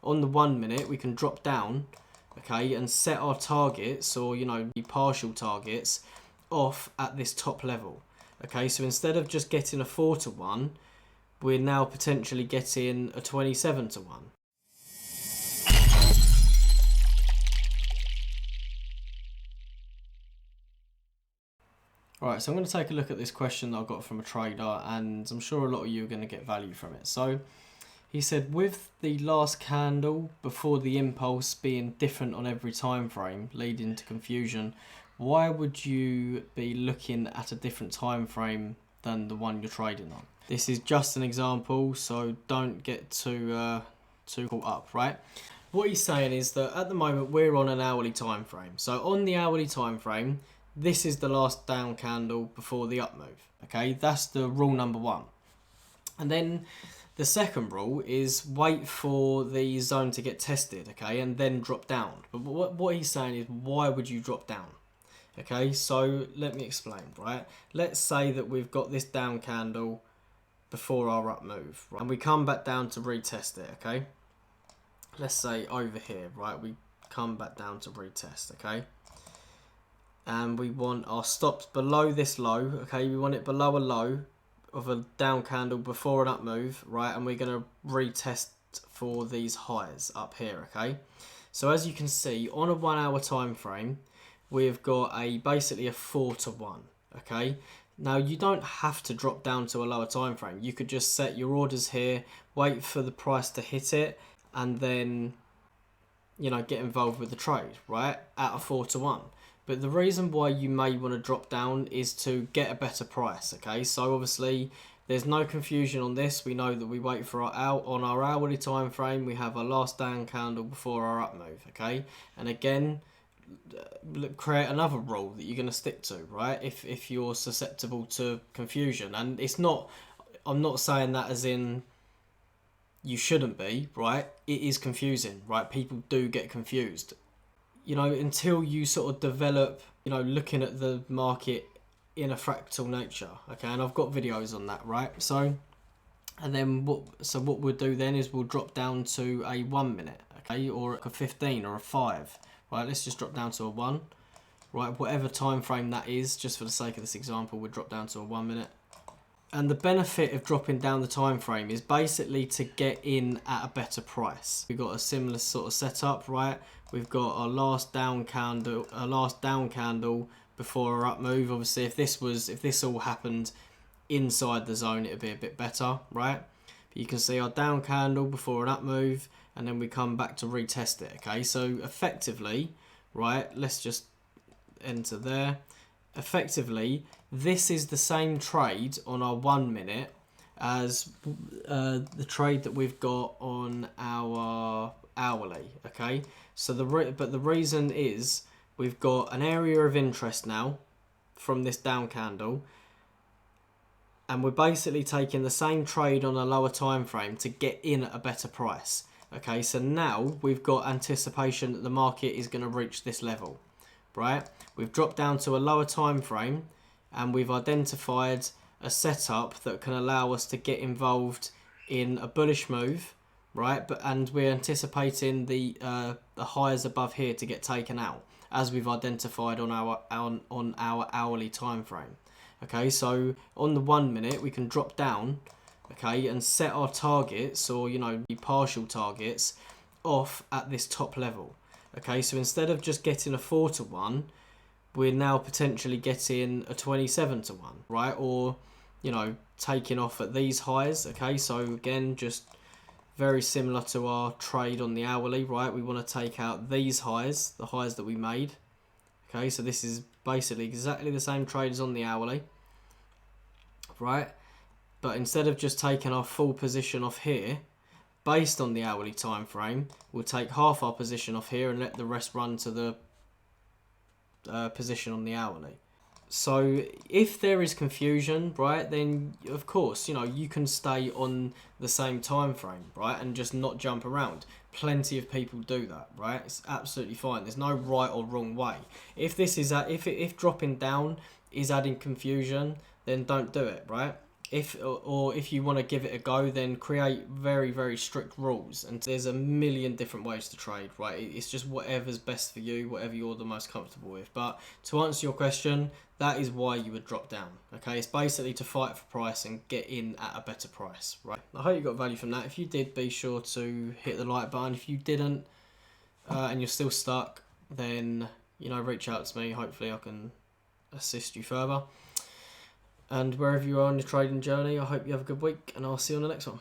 on the 1 minute, we can drop down, okay, and set our targets, or, you know, partial targets, off at this top level. Okay, so instead of just getting a 4 to 1, we're now potentially getting a 27 to 1. Alright, so I'm going to take a look at this question that I got from a trader, and I'm sure a lot of you are going to get value from it. So he said, with the last candle before the impulse being different on every time frame, leading to confusion, why would you be looking at a different time frame than the one you're trading on? This is just an example, so don't get too caught up, right? What he's saying is that at the moment we're on an hourly time frame. So on the hourly time frame, this is the last down candle before the up move. Okay, that's the rule number 1. And then the second rule is wait for the zone to get tested, okay, and then drop down. But what he's saying is, why would you drop down? Okay, so let me explain, right? Let's say that we've got this down candle before our up move, right? And we come back down to retest it, okay? Let's say over here, right? We come back down to retest, okay? And we want our stops below this low, okay? We want it below a low of a down candle before an up move, right? And we're going to retest for these highs up here, okay? So as you can see, on a 1 hour time frame, we've got basically a 4 to 1, okay? Now you don't have to drop down to a lower time frame. You could just set your orders here, wait for the price to hit it, and then, you know, get involved with the trade, right? At a 4 to 1. But the reason why you may want to drop down is to get a better price, okay? So obviously there's no confusion on this. We know that we wait for on our hourly time frame, we have our last down candle before our up move, okay? And again, create another rule that you're going to stick to, right? If you're susceptible to confusion. And it's not, I'm not saying that as in you shouldn't be, right? It is confusing, right? People do get confused. You know, until you sort of develop, you know, looking at the market in a fractal nature, okay? And I've got videos on that, right? So, and then what we'll do then is we'll drop down to a 1 minute, okay? Or a 15 or a 5, right? Let's just drop down to a 1, right? Whatever time frame that is, just for the sake of this example, we'll drop down to a 1 minute. And the benefit of dropping down the time frame is basically to get in at a better price. We've got a similar sort of setup, right? We've got our last down candle, before our up move. Obviously, if this all happened inside the zone, it'd be a bit better, right? But you can see our down candle before an up move, and then we come back to retest it. Okay, so effectively, right? Let's just enter there. Effectively, this is the same trade on our 1 minute as the trade that we've got on our hourly, okay? So the reason is we've got an area of interest now from this down candle, and we're basically taking the same trade on a lower time frame to get in at a better price. Okay, so now we've got anticipation that the market is going to reach this level, right? We've dropped down to a lower time frame, and we've identified a setup that can allow us to get involved in a bullish move, right? And we're anticipating the highs above here to get taken out, as we've identified on our hourly time frame. Okay, so on the 1 minute, we can drop down, okay, and set our targets, or, you know, partial targets, off at this top level. Okay, so instead of just getting a 4 to 1, we're now potentially getting a 27 to 1, right? Or, you know, taking off at these highs. Okay, so again, just very similar to our trade on the hourly, right? We want to take out these highs, the highs that we made. Okay, so this is basically exactly the same trade as on the hourly, right? But instead of just taking our full position off here, based on the hourly time frame, we'll take half our position off here and let the rest run to the position on the hourly. So if there is confusion, right, then of course, you know, you can stay on the same time frame, right, and just not jump around. Plenty of people do that, right? It's absolutely fine. There's no right or wrong way. If this is if dropping down is adding confusion, then don't do it, right? If you want to give it a go, then create very, very strict rules. And there's a million different ways to trade, right? It's just whatever's best for you, whatever you're the most comfortable with. But to answer your question, that is why you would drop down. Okay, it's basically to fight for price and get in at a better price, right? I hope you got value from that. If you did, be sure to hit the like button. If you didn't, and you're still stuck, then reach out to me. Hopefully, I can assist you further. And wherever you are on your trading journey, I hope you have a good week, and I'll see you on the next one.